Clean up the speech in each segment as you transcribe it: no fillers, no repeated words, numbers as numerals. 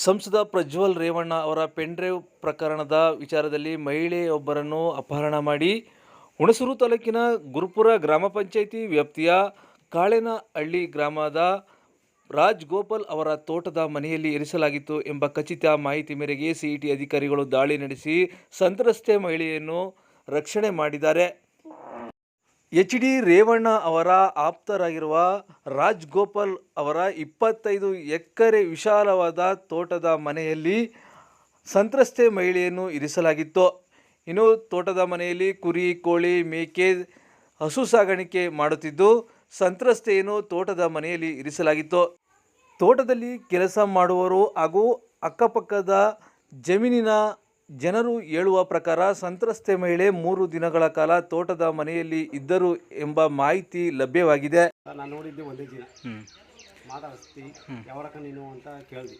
ಸಂಸದ ಪ್ರಜ್ವಲ್ ರೇವಣ್ಣ ಅವರ ಪೆನ್ಡ್ರೈವ್ ಪ್ರಕರಣದ ವಿಚಾರದಲ್ಲಿ ಮಹಿಳೆಯೊಬ್ಬರನ್ನು ಅಪಹರಣ ಮಾಡಿ ಹುಣಸೂರು ತಾಲೂಕಿನ ಗುರುಪುರ ಗ್ರಾಮ ಪಂಚಾಯಿತಿ ವ್ಯಾಪ್ತಿಯ ಕಾಳೇನಹಳ್ಳಿ ಗ್ರಾಮದ ರಾಜ್ ಗೋಪಾಲ್ ಅವರ ತೋಟದ ಮನೆಯಲ್ಲಿ ಇರಿಸಲಾಗಿತ್ತು ಎಂಬ ಖಚಿತ ಮಾಹಿತಿ ಮೇರೆಗೆ ಸಿಇಟಿ ಅಧಿಕಾರಿಗಳು ದಾಳಿ ನಡೆಸಿ ಸಂತ್ರಸ್ತೆ ಮಹಿಳೆಯನ್ನು ರಕ್ಷಣೆ ಮಾಡಿದ್ದಾರೆ. ಎಚ್.ಡಿ. ರೇವಣ್ಣ ಅವರ ಆಪ್ತರಾಗಿರುವ ರಾಜ್ ಗೋಪಾಲ್ ಅವರ 25 ಎಕರೆ ವಿಶಾಲವಾದ ತೋಟದ ಮನೆಯಲ್ಲಿ ಸಂತ್ರಸ್ತೆ ಮಹಿಳೆಯನ್ನು ಇರಿಸಲಾಗಿತ್ತು. ಇನ್ನು ತೋಟದ ಮನೆಯಲ್ಲಿ ಕುರಿ, ಕೋಳಿ, ಮೇಕೆ, ಹಸು ಸಾಗಾಣಿಕೆ ಮಾಡುತ್ತಿದ್ದು ಸಂತ್ರಸ್ತೆಯನ್ನು ತೋಟದ ಮನೆಯಲ್ಲಿ ಇರಿಸಲಾಗಿತ್ತು. ತೋಟದಲ್ಲಿ ಕೆಲಸ ಮಾಡುವವರು ಹಾಗೂ ಅಕ್ಕಪಕ್ಕದ ಜಮೀನಿನ ಜನರು ಹೇಳುವ ಪ್ರಕಾರ ಸಂತ್ರಸ್ತೆ ಮಹಿಳೆ 3 ದಿನಗಳ ಕಾಲ ತೋಟದ ಮನೆಯಲ್ಲಿ ಇದ್ದರು ಎಂಬ ಮಾಹಿತಿ ಲಭ್ಯವಾಗಿದೆ. ನಾನು ನೋಡಿದ್ದೆ ಒಂದೇ ದಿನ ಮಾತಾಡಿಸ್ತಿ ಯಾವರಕ್ಕ ನೀನು ಅಂತ ಕೇಳಿದೆ.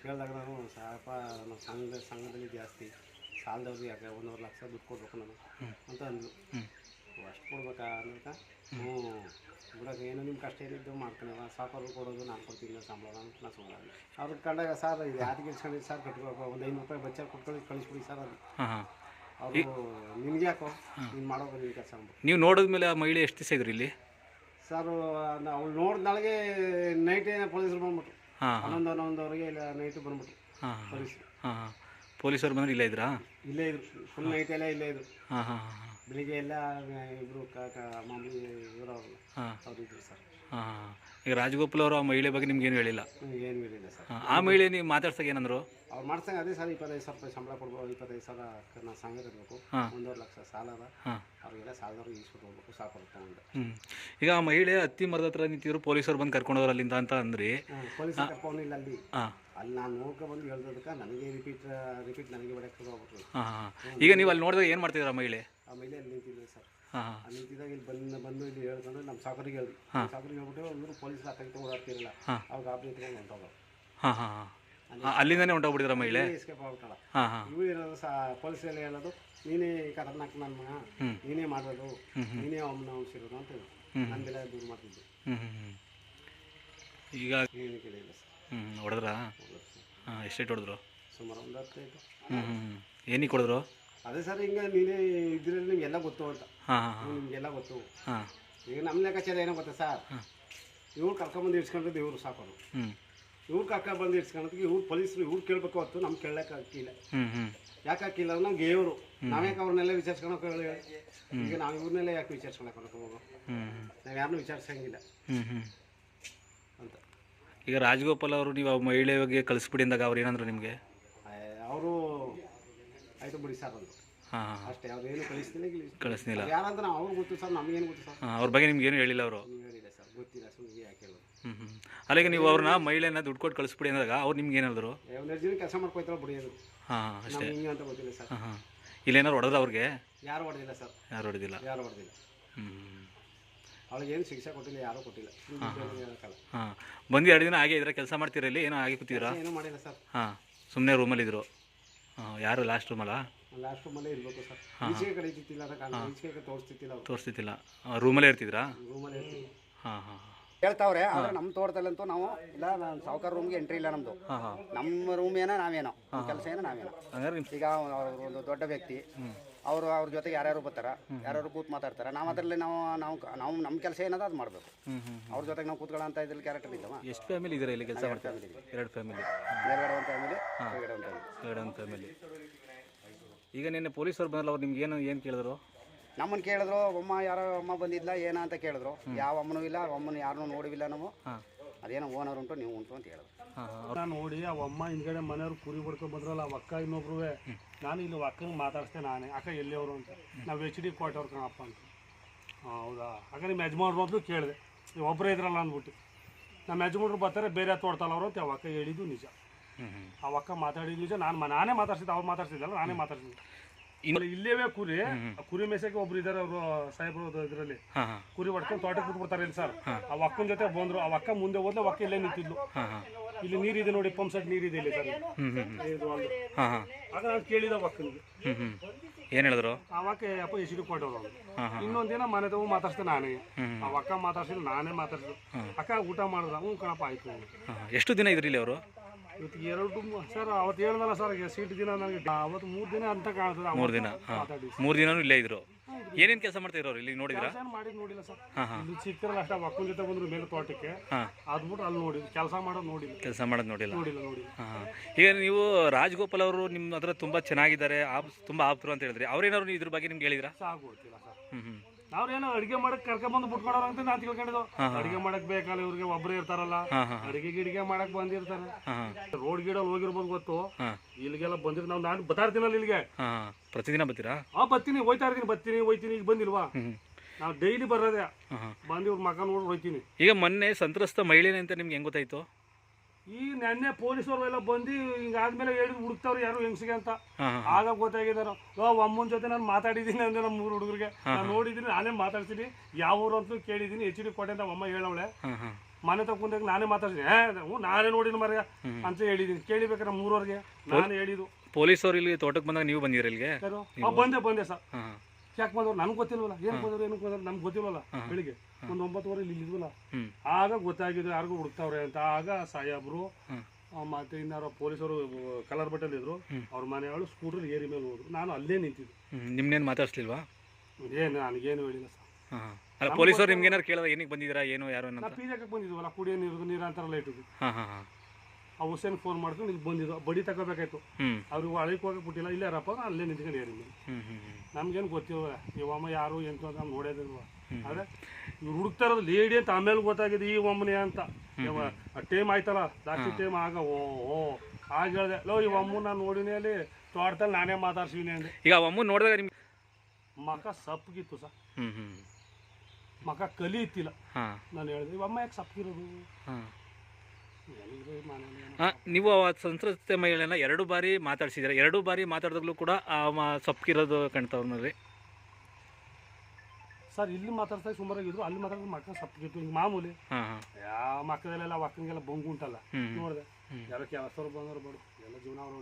ಕೇಳಿದಾಗ ನಾನು ಸ್ವಲ್ಪ ಸಂಘದಲ್ಲಿ ಜಾಸ್ತಿ ಸಾಲದವ್ರಿಗೆ ಯಾಕೆ 1.5 ಲಕ್ಷ ದುಡ್ಡು ಕೊಡ್ಬೇಕು ನಾನು ಅಂತ ಅಂದ್ಲು. ಅಷ್ಟು ಕೊಡ್ಬೇಕಾ ಅನ್ನೋಕ ಬಿಡೋಕೆ ಏನೋ ನಿಮ್ಮ ಕಷ್ಟ ಏನಿದ್ದು ಮಾಡ್ಕೊಳವ, ಸಾಕೋರು ಕೊಡೋದು ನಾನು ಕೊಡ್ತೀನಿ ಸಂಬಳ ಅಂತ ನಾನು ಸುಮ್ಮನೆ ಅವ್ರಿಗೆ ಕಂಡಾಗ ಸರ್ ಇದು ಯಾತಿಗೆ ಇಸ್ಕೊಂಡಿದ್ದು ಸರ್ ಕಟ್ಬೇಕು, ಒಂದು 5 ರೂಪಾಯಿ ಬಚ್ಚ ಕೊಟ್ಕೊಂಡು ಕಳಿಸ್ಬಿಡಿ ಸರ್ ಅದು. ಅವರು ನಿಮ್ಗೆ ಯಾಕೋ ನೀನು ಮಾಡೋದು ನಿನ್ನ ಕೆಲಸ ಅಂದ್ಬಿಟ್ಟು. ನೀವು ನೋಡಿದ್ಮೇಲೆ ಆ ಮಹಿಳೆ ಎಷ್ಟು ದಿವಸ ಇದ್ರಿ ಇಲ್ಲಿ? ಸರ್ ಅವಳು ನೋಡಿದ ನಾಳೆಗೆ ನೈಟೇ ಪೊಲೀಸರು ಬಂದ್ಬಿಟ್ರು. 11:11ವರೆಗೆ ಇಲ್ಲ ನೈಟು ಬಂದ್ಬಿಟ್ರು ಪೊಲೀಸರು. ಪೊಲೀಸರು ಬಂದ್ರೆ ಇಲ್ಲೇ ಇದ್ರಾ? ಇಲ್ಲೇ ಇದ್ರು, ಫುಲ್ ನೈಟ್ ಎಲ್ಲ ಇಲ್ಲೇ ಇದ್ರು. ಬೆಳಿಗ್ಗೆ ಎಲ್ಲ ಇಬ್ಬರು ಮಾಮೂಲಿ ಇವರವ್ರಲ್ಲ ಅವ್ರು ಇದ್ರು ಸರ್. ಈಗ ರಾಜಗೋಪಾಲ್ ಅವರು ಆ ಮಹಿಳೆ ಬಗ್ಗೆ ನಿಮ್ಗೇನು ಹೇಳಿಲ್ಲ? ಏನು ಹೇಳಿಲ್ಲ ಸರ್. ಆ ಮಹಿಳೆ ನೀವು ಮಾತಾಡ್ಸಕ್ಕೆ ಏನಂದ್ರು? ಅವ್ರು ಮಾಡ್ಸಂಗೆ ಅದೇ ಸರ್ 25,000 ರೂಪಾಯಿ ಸಂಬಳ ಕೊಡ್ಬೋದು, 25,000 ನಾವು ಸಂಘ ಇರಬೇಕು, 1.5 ಲಕ್ಷ ಸಾಲ ಅದ, ಅವ್ರಿಗೆಲ್ಲ ಸಾಲದವ್ರಿಗೆ ಈಸ್ಬಿಟ್ಟು ಹೋಗ್ಬೇಕು ಸಾಕು ಅಂತ. ಈಗ ಆ ಮಹಿಳೆ ಹತ್ತಿ ಮರದ ಹತ್ರ ನಿಂತಿದ್ರು, ಪೊಲೀಸರು ಬಂದು ಕರ್ಕೊಂಡವ್ರು ಅಲ್ಲಿಂದ ಅಂತ ಅಂದ್ರಿ. ಪೊಲೀಸರು ಕರ್ಕೊಂಡಿಲ್ಲ ಅಲ್ಲಿ. ಅಲ್ಲಿ ನಾನು ನೋಡ್ಕೊ ಬಂದು ಹೇಳ್ದದಕ್ಕೆ ನನಗೆ ರಿಪೀಟ್ ನನಗೆ ಹೊಡೆಕ್ಕೆ ಹೋಗ್ಬಿಟ್ರು. ಈಗ ನೀವು ಅಲ್ಲಿ ನೋಡಿದಾಗ ಏನು ಮಾಡ್ತಿದ್ರ ಮಹಿಳೆ? ಆ ಮಹಿಳೆ ಅಲ್ಲಿ ನಿಂತಿದ್ದೆ ಸರ್. ಅಲ್ಲಿ ನಿಂತಿದ್ದಾಗ ಇಲ್ಲಿ ಬಂದು ಇಲ್ಲಿ ಹೇಳ್ಕೊಂಡು ನಮ್ಮ ಸಾಕರಿಗೆ ಹೇಳಿದ್ವಿ. ಸಾಕರಿಗೆ ಹೇಳ್ಬಿಟ್ಟು ಇವರು ಪೊಲೀಸರು ಹಾಕಿ ಓಡಾಡ್ತಿರಲಿಲ್ಲ, ಅವಾಗ ಗಾಬರಿ ಇಟ್ಕೊಂಡು ಹೊಂಟೋಗ. ಅಲ್ಲಿಂದಾನೆ ಹೊಂಟೋಗ್ಬಿಟ್ಟಿದ್ರ ಮಹಿಳೆ? ಎಸ್ಕೇಪ್ ಆಗ್ಬಿಟ್ಟಲ್ಲ. ಇವು ಇರೋದು ಪೊಲೀಸರೆಲ್ಲ ಹೇಳೋದು ನೀನೇ ಖತರ್ನಾಕ್ ನನ್ನ ಮಗ, ನೀನೇ ಮಾಡೋದು, ನೀನೇ ಅವನ್ನ ಅವಸಿರೋದು ಅಂತ ಹೇಳಿ ನಮಗೆಲ್ಲ ದೂರ ಮಾಡ್ತಿದ್ದೆ. ಈಗ ಏನು ಕೇಳಿಲ್ಲ ಸರ್. ಹೊಡೆದ್ರ? ಎಷ್ಟೇಟ್ ಹೊಡೆದ್ರು? ಸುಮಾರು 15. ಏನಕ್ಕೆ ಹೊಡೆದ್ರು? ಅದೇ ಸರ್ ಹಿಂಗೆ ನೀನೇ ಇದ್ರಲ್ಲಿ ನಿಮಗೆಲ್ಲ ಗೊತ್ತು ಅಂತ. ನಿಮಗೆಲ್ಲ ಗೊತ್ತು. ಈಗ ನಮ್ಮ ಲೆಕ್ಕಾಚಾರ ಏನೋ ಗೊತ್ತಾ ಸರ್, ಇವ್ರು ಕರ್ಕೊಂಬಂದು ಇಡ್ಸ್ಕೊಂಡಿದ್ದು ಇವ್ರು ಸಾಕೋದು, ಇವ್ರು ಕರ್ಕೊಂಡ್ಬಂದು ಇಡ್ಸ್ಕೊಳ್ಳೋದಕ್ಕೆ ಇವ್ರು ಪೊಲೀಸರು ಇವ್ರು ಕೇಳಬೇಕು ಹೊತ್ತು ನಮ್ಗೆ ಕೇಳಕ್ಕೆ ಹಾಕಿಲ್ಲ. ಯಾಕೆ ಹಾಕಿಲ್ಲ ಅಂದ್ರೆ ನಮ್ಗೆ ಇವರು ನಾವ್ಯಾಕೆ ಅವ್ರನ್ನೆಲ್ಲ ವಿಚಾರಿಸ್ಕೊಳಕ್ಕೆ ಹೇಳಿ. ಈಗ ನಾವು ಇವ್ರನ್ನೆಲ್ಲ ಯಾಕೆ ವಿಚಾರಿಸ್ಕೊಳಕ್ಕೆ ಹೋಗೋ, ನಾವು ಯಾರನ್ನೂ ವಿಚಾರಿಸಂಗಿಲ್ಲ ಅಂತ. ಈಗ ರಾಜಗೋಪಾಲ್ ಅವರು ನೀವು ಮಹಿಳೆ ಬಗ್ಗೆ ಕಳಿಸ್ಬಿಡಿ ಅಂದಾಗ ಅವ್ರು ಏನಂದ್ರು ನಿಮಗೆ? ಅವರು ಆಯ್ತು ಬಿಡಿ ಸರ್ ಅಂದರು ಅಷ್ಟೇ. ಅವ್ರು ಏನು ಕಳಿಸ್ತಿಲ್ಲ ಯಾರಂತ ನಾವು ಅವ್ರಿಗೆ ಗೊತ್ತು ಸರ್, ನಮಗೇನು ಗೊತ್ತು ಸರ್. ಅವ್ರ ಬಗ್ಗೆ ನಿಮ್ಗೇನು ಹೇಳಿಲ್ಲ ಅವರು? ಹೇಳಿಲ್ಲ ಸರ್, ಗೊತ್ತಿಲ್ಲ ಸುಮ್ಮನೆ ಯಾಕೆ ಹೇಳೋದು. ಅಲ್ಲಿಗೆ ನೀವು ಅವ್ರನ್ನ ಮಹಿಳೆನ ದುಡ್ಡು ಕೊಟ್ಟು ಕಳಿಸ್ಬಿಡಿ ಅಂದಾಗ ಅವ್ರು ನಿಮ್ಗೆ ಏನು ಹೇಳಿದ್ರು? ಒಂದೆರಡು ಜನ ಕೆಲಸ ಮಾಡ್ಕೊಯ್ತಾರ ಬಿಡಿಯೋದು ಅಷ್ಟೇ. ಹಿಂಗೆ ಅಂತ ಗೊತ್ತಿಲ್ಲ ಸರ್. ಇಲ್ಲೇನಾರು ಹೊಡೆದ್ರ ಅವ್ರಿಗೆ? ಯಾರು ಹೊಡೆದಿಲ್ಲ ಸರ್, ಯಾರು ಹೊಡೆದಿಲ್ಲ. ಅವಳಿಗೆ ಏನು ಶಿಕ್ಷೆ ಕೊಟ್ಟಿಲ್ಲ, ಯಾರೂ ಕೊಟ್ಟಿಲ್ಲ. ಬಂದು 2 ದಿನ ಹಾಗೆ ಇದ್ರೆ ಕೆಲಸ ಮಾಡ್ತೀರಾ ಇಲ್ಲಿ? ಏನೋ ಹಾಗೆ ಕೂತಿದ್ದೀರಾ? ಏನೂ ಮಾಡಿಲ್ಲ ಸರ್. ಸುಮ್ಮನೆ ರೂಮಲ್ಲಿದ್ದರು. ಯಾರು ಲಾಸ್ಟ್ ರೂಮಲ್ಲ? ಲಾಸ್ಟ್ ರೂಮಲ್ಲೇ ಇರಬೇಕು ಸರ್. ಈಚೆಗೆ ಕಡೆ ಇತ್ತಿಲ್ಲ, ಈಚೆಗೆ ತೋರಿಸ್ತಿತ್ತಿಲ್ಲ. ರೂಮಲ್ಲೇ ಇರ್ತಿದ್ರಾ? ರೂಮಲ್ಲೇ ಇರ್ತೀವಿ. ಹೇಳ್ತಾವ್ರೆ, ಆದರೆ ನಮ್ಮ ತೋಟದಲ್ಲಂತೂ ನಾವು ಇಲ್ಲ, ನಾನು ಸಾವುಕಾರ ರೂಮ್ಗೆ ಎಂಟ್ರಿ ಇಲ್ಲ ನಮ್ಮದು. ನಮ್ಮ ರೂಮ್ ಏನೋ ನಾವೇನೋ, ಕೆಲಸ ಏನೋ ನಾವೇನೋ. ಈಗ ಅವರು ಒಂದು ದೊಡ್ಡ ವ್ಯಕ್ತಿ, ಅವರು ಅವ್ರ ಜೊತೆಗೆ ಯಾರ್ಯಾರು ಬರ್ತಾರ, ಯಾರು ಕೂತ್ ಮಾತಾಡ್ತಾರೆ. ನಾವು ಅದರಲ್ಲಿ ನಾವು ನಮ್ಮ ಕೆಲಸ ಏನದ ಅದು ಮಾಡಬೇಕು. ಅವ್ರ ಜೊತೆಗೆ ನಾವು ಕೂತ್ಕೊಳ್ಳೋ ಅಂತ ಇದ್ರಲ್ಲಿ ಕ್ಯಾರೆಕ್ಟರ್ ಇದ್ದಾವ. ಎಷ್ಟು ಫ್ಯಾಮಿಲಿ ಇದ್ದಾರೆ ಇಲ್ಲಿ ಕೆಲಸ ಮಾಡ್ತಾರೆ? 2 ಫ್ಯಾಮಿಲಿ. ಮೇಲ್ಗಡೆ ಒಂದು ಫ್ಯಾಮಿಲಿ, ಕೆಳಗಡೆ ಒಂದು ಫ್ಯಾಮಿಲಿ. ಈಗ ನಿನ್ನೆ ಪೊಲೀಸರು ಬಂದಲ್ಲ, ಅವ್ರು ನಿಮ್ಗೆ ಏನು ಕೇಳಿದ್ರು? ನಮ್ಮನ್ನು ಕೇಳಿದ್ರು, ಅಮ್ಮ ಬಂದಿದ್ಲ ಏನ ಅಂತ ಕೇಳಿದ್ರು. ಯಾವ ಅಮ್ಮನೂ ಇಲ್ಲ, ಅಮ್ಮನ ಯಾರನ್ನೂ ನೋಡಿಲ್ಲ ನಾವು. ಅದೇನೋ ಓನರ್ ಉಂಟು, ನೀವು ಉಂಟು ಅಂತ ಹೇಳಿದ್ರು. ನಾನು ನೋಡಿ ಆ ಅಮ್ಮ ಹಿಂದ್ಗಡೆ ಮನೆಯವ್ರು ಕುರಿ ಹೊಡ್ಕೊಂಡು ಬಂದ್ರಲ್ಲ, ಆ ಅಕ್ಕ ಇನ್ನೊಬ್ರು. ನಾನು ಇಲ್ಲಿ ಅಕ್ಕಂಗೆ ಮಾತಾಡಿಸ್ದೆ ನಾನೇ, ಅಕ್ಕ ಎಲ್ಲಿಯವರು ಅಂತ. ನಾವು H.D. ಕೋಟೆಯವ್ರು ಕಣಪ್ಪ ಅಂತ. ಹೌದಾ, ಆಗ ನಿಮ್ಮ ಯಜಮಾನ್ರು ಅಂತ ಕೇಳಿದೆ, ನೀವು ಒಬ್ಬರೇ ಇದ್ರಲ್ಲ ಅಂದ್ಬಿಟ್ಟು. ನಮ್ಮ ಯಜಮಾನ್ರು ಬರ್ತಾರೆ, ಬೇರೆ ತೋಡ್ತಲ್ಲ ಅವರು ಅಂತ ಆ ಅಕ್ಕ ಹೇಳಿದ್ದು ನಿಜ. ಆ ಅಕ್ಕ ಮಾತಾಡಿದ್ದು ನಿಜ. ನಾನೇ ಮಾತಾಡ್ಸಿದ್ದೆ, ಅವ್ರು ಮಾತಾಡ್ಸಿದ್ದಲ್ಲ, ನಾನೇ ಮಾತಾಡ್ಸಿದ್ದೆ. ಇಲ್ಲೇವೇ ಕುರಿ ಮೇಸಕ್ಕೆ ಒಬ್ರು ಇದಾರೆ, ಅವರು ಸಾಹೇಬ್ರು ಇದರಲ್ಲಿ ಕುರಿ ಹೊಡ್ಕೊಂಡು ತೋಟಕ್ಕೆ ಕೂತ್ಬಿಡ್ತಾರೆ ಇಲ್ಲಿ ಸರ್. ಆ ಅಕ್ಕನ ಜೊತೆ ಬಂದ್ರು, ಆ ಅಕ್ಕ ಮುಂದೆ ಹೋದ್ಲೆ, ಅಕ್ಕ ಇಲ್ಲೇ ನಿಂತಿದ್ಲು. ಇಲ್ಲಿ ನೀರಿದೆ ನೋಡಿ, ಪಂಪ್ ಸೆಟ್ ನೀರಿದೆ ಇಲ್ಲಿ ಸರ್. ಆಗ ನಾನು ಕೇಳಿದ ಅಕ್ಕನಿಗೆ ಏನು ಹೇಳಿದ್ರು? ಆ ಅಕ್ಕ ಅಪ್ಪ H.D. ಕೋಟೆಯವರು. ಇನ್ನೊಂದಿನ ಮನೆ ತಗೋ ಮಾತಾಡ್ಸ್ದೆ ನಾನೇ. ಆ ಅಕ್ಕ ಮಾತಾಡ್ಸಿಲ್ಲ, ನಾನೇ ಮಾತಾಡ್ಸಿದ್ದು. ಅಕ್ಕ ಊಟ ಮಾಡಿದ, ಹ್ಞೂ ಕಣಪ್ಪ ಆಯ್ತು. ಎಷ್ಟು ದಿನ ಇದ್ರಿ ಇಲ್ಲಿ ಅವರು? ಇವತ್ತು ಸರ್ ಅವತ್ತು ಹೇಳ್ದಲ್ಲ ಸರ್ ಸೀಟ್ ದಿನ ನನಗೆ ಅವತ್ತು 3 ದಿನ ಅಂತ ಕಾಣ್ತದೆ. 3 ದಿನ. ಮಾತಾಡಿ 3 ದಿನನೂ ಇಲ್ಲೇ ಇದ್ರು. ಏನೇನು ಕೆಲಸ ಮಾಡ್ತಿದ್ರು ಅವ್ರು ಇಲ್ಲಿ ನೋಡಿದ್ರಾ? ಕೆಲಸ ಮಾಡಿದ್ ನೋಡಿಲ್ಲ ಸರ್. ಇಲ್ಲಿ ಸಿಕ್ಕಿರಲ್ಲ ಅಷ್ಟ ಒಕ್ಕನ ಜೊತೆ ಬಂದ್ರು ಮೇಲೆ ತೋಟಕ್ಕೆ ಅದ್ಬಿಟ್ಟು ಅಲ್ಲಿ ನೋಡಿದ್ರು. ಕೆಲಸ ಮಾಡೋದು ನೋಡಿಲ್ಲ. ಕೆಲಸ ಮಾಡೋದು ನೋಡಿಲ್ಲ. ನೋಡಿ. ಈಗ ನೀವು ರಾಜಗೋಪಾಲ್ ಅವರು ನಿಮ್ಮ ಹತ್ರ ತುಂಬಾ ಚೆನ್ನಾಗಿದ್ದಾರೆ, ತುಂಬಾ ಆಪ್ತರು ಅಂತ ಹೇಳಿದ್ರಿ. ಅವ್ರೇನಾದ್ರು ಇದ್ರ ಬಗ್ಗೆ ನಿಮ್ಗೆ ಹೇಳಿದ್ರಾ? ಸಾಕು ಗೊತ್ತಿಲ್ಲ ಸರ್. ನಾವ್ರೇನೋ ಅಡಿಗೆ ಮಾಡಕ್ ಕರ್ಕೊಂಡ್ಬಂದು ಬಿಟ್ಕೊಡೋರು ಅಂತ ನಾನು ತಿಳ್ಕೊಂಡಿದ್ದು. ಅಡಿಗೆ ಮಾಡಕ್ ಬೇಕಲ್ಲ ಇವ್ರಿಗೆ, ಒಬ್ರು ಇರ್ತಾರಲ್ಲ ಅಡಿಗೆ ಮಾಡಕ್ ಬಂದಿರ್ತಾರೆ. ರೋಡ್ ಗಿಡಲ್ಲಿ ಹೋಗಿರ್ಬೋದು ಗೊತ್ತು. ಇಲ್ಲಿಗೆಲ್ಲ ಬಂದಿರ್ ನಾನು ಬರ್ತಾ ಇರ್ತೀನಲ್ಲ ಇಲ್ಲಿಗೆ. ಪ್ರತಿದಿನ ಬರ್ತೀರಾ? ಬರ್ತೀನಿ, ಹೋಯ್ತೀನಿ ಈಗ ಬಂದಿಲ್ವಾ? ನಾವು ಡೈಲಿ ಬರೋದೇ. ಬಂದು ಇವ್ರ ಮಕ್ಕ ನೋಡಿ ಹೋಯ್ತೀನಿ. ಈಗ ಮೊನ್ನೆ ಸಂತ್ರಸ್ತ ಮಹಿಳೆನೆ ಅಂತ ನಿಮ್ಗೆ ಹೆಂಗ್ ಗೊತ್ತಾಯ್ತು? ಈ ನೆನ್ನೆ ಪೊಲೀಸರು ಎಲ್ಲ ಬಂದು ಹಿಂಗಾದ್ಮೇಲೆ ಹೇಳಿದ್ ಹುಡುಕ್ತಾವ್ರು ಯಾರು ಹೆಂಗ್ಸಿಗೆ ಅಂತ. ಆಗ ಗೊತ್ತಾಗಿದಾರ. ಅಮ್ಮನ ಜೊತೆ ನಾನು ಮಾತಾಡಿದ್ದೀನಿ ಅಂದ್ರೆ ನಮ್ಮ 3 ಹುಡುಗರಿಗೆ ನಾನು ನೋಡಿದ್ದೀನಿ, ನಾನೇ ಮಾತಾಡ್ತೀನಿ. ಯಾವ ಊರು ಅಂತೂ ಕೇಳಿದ್ದೀನಿ. HD ಕೋಟೆ ಅಂತ ಅಮ್ಮ ಹೇಳವಳೆ. ಮನೆ ತಗೊಂಡಾಗ ನಾನೇ ಮಾತಾಡ್ತೀನಿ. ನಾನೇ ನೋಡಿನ ಮರ ಅಂತ ಹೇಳಿದ್ದೀನಿ. ಕೇಳಿಬೇಕಾರೆ ನಮ್ಮ 3 ನಾನು ಹೇಳಿದ್ದು. ಪೊಲೀಸರು ಇಲ್ಲಿ ತೋಟಕ್ಕೆ ಬಂದಾಗ ನೀವು ಬಂದಿರ ಇಲ್ಲಿಗೆ? ಬಂದೆ ಸರ್. ಯಾಕೆ ಬಂದವ್ರು ನನ್ಗೆ ಗೊತ್ತಿಲ್ವಲ್ಲ. ಏನು ಬಂದವ್ರು ನಮ್ಗೆ ಗೊತ್ತಿಲ್ವಲ್ಲ. ಬೆಳಿಗ್ಗೆ ಒಂದು 9 ಇಲ್ಲಿ ಇದ್ವಲ್ಲ. ಆಗ ಗೊತ್ತಾಗಿದೆ ಯಾರಿಗೂ ಹುಡುಕ್ತಾವ್ರೆ ಅಂತ. ಆಗ ಸಾಹೇಬ್ರು ಮತ್ತೆ ಇನ್ನಾರು ಪೊಲೀಸರು ಕಲರ್ ಬಟ್ಟೆಲ್ಲಿ ಇದ್ರು. ಅವ್ರ ಮನೆಯವರು ಸ್ಕೂಟರ್ ಏರಿ ಮೇಲೆ ಹೋದ್ರು. ನಾನು ಅಲ್ಲೇ ನಿಂತಿದ್ದು. ನಿಮ್ನೇನು ಮಾತಾಡ್ಸ್ಲಿಲ್ವಾ? ನನಗೇನು ಹೇಳಿಲ್ಲ ಸರ್. ಪೊಲೀಸರು ನಿಮ್ಗೆ ಏನಾರು ಕೇಳಿದ್ರೆ ಏನಕ್ಕೆ ಬಂದಿದ್ದೀರಾ, ಏನು ಯಾರು? ನಾವು ಪಿಜಾಕ್ಕೆ ಬಂದಿದ್ವಲ್ಲ, ಕುಡಿಯೋ ನೀರು ಅಂತಾರಲ್ಲ ಇಟ್ಟಿದ್ವಿ. ಆ ಹುಸೇನ್ ಫೋನ್ ಮಾಡ್ಕೊಂಡು ಇಲ್ಲಿ ಬಂದಿದ್ದು. ಬಡಿ ತಗೋಬೇಕಾಯ್ತು. ಅವ್ರಿಗೆ ಅಳಕ್ಕೆ ಹೋಗಕ್ಕೆ ಬಿಟ್ಟಿಲ್ಲ. ಇಲ್ಲೇ ರಪ್ಪ ಅಲ್ಲೇ ನಿಂತ್ಕೊಂಡು ಏರಿ ಮೇಲೆ. ನಮ್ಗೇನು ಗೊತ್ತಿಲ್ವ ಇವಮ್ಮ ಯಾರು ಎಂತ ಅಂತ ನಮ್ಗೆ ನೋಡೋದಿಲ್ವ. ಆದ್ರೆ ಇವ್ರು ಹುಡುಕ್ತಾ ಇರೋದು ಲೇಡಿ ಅಂತ ಆಮೇಲೆ ಗೊತ್ತಾಗಿದೆ ಈ ಒಮ್ಮನೆ ಅಂತ. ಟೈಮ್ ಆಯ್ತಲ್ಲ, ಲಾಸ್ಟ್ ಟೈಮ್ ಆಗ ಆಗ ಹೇಳಿದೆ ಈ ಒಮ್ಮ ನಾನು ನೋಡಿನಿ ಅಲ್ಲಿ ತೋಟದಲ್ಲಿ ನಾನೇ ಮಾತಾಡ್ಸಿನಿ ಅಂದೆ. ಈಗ ಅಮ್ಮ ನೋಡಿದಾಗ ನಿಮ್ಗೆ ಮಕ ಸಪ್ಪಗಿತ್ತು ಸರ್. ಮಕ ಕಲಿ ಇತ್ತಿಲ್ಲ. ನಾನು ಹೇಳಿದೆ ಇವಮ್ಮ ಯಾಕೆ ಸಪ್ಪಗಿರೋದು? ನೀವು ಸಂತ್ರಸ್ತೆ ಮಹಿಳೆನ 2 ಬಾರಿ ಮಾತಾಡ್ಸಿದ್ದೀರಾ. 2 ಬಾರಿ ಮಾತಾಡಿದಾಗಲೂ ಕೂಡ ಸಪ್ಕಿರೋದು ಕಾಣ್ತಾವ್ರಿ ಸರ್. ಇಲ್ಲಿ ಮಾತಾಡ್ತಾ ಸುಮಾರಾಗಿದ್ರು, ಅಲ್ಲಿ ಮಾತಾಡಿದ್ರೆ ಮಕ್ಕ ಸಪ್ಪಗಿತ್ತು. ಹಿಂಗೆ ಮಾಮೂಲಿ ಯಾವ ಮಕ್ಕದಲ್ಲೆಲ್ಲ ಒಕ್ಕಂಗೆಲ್ಲ ಬಂಗು ಉಂಟಲ್ಲ. ನೋಡಿದೆ ಯಾರೋ ಕೆಲಸವ್ರು ಬಂದವ್ರು ಬಡು ಎಲ್ಲ ಜೀವನ ಅವ್ರು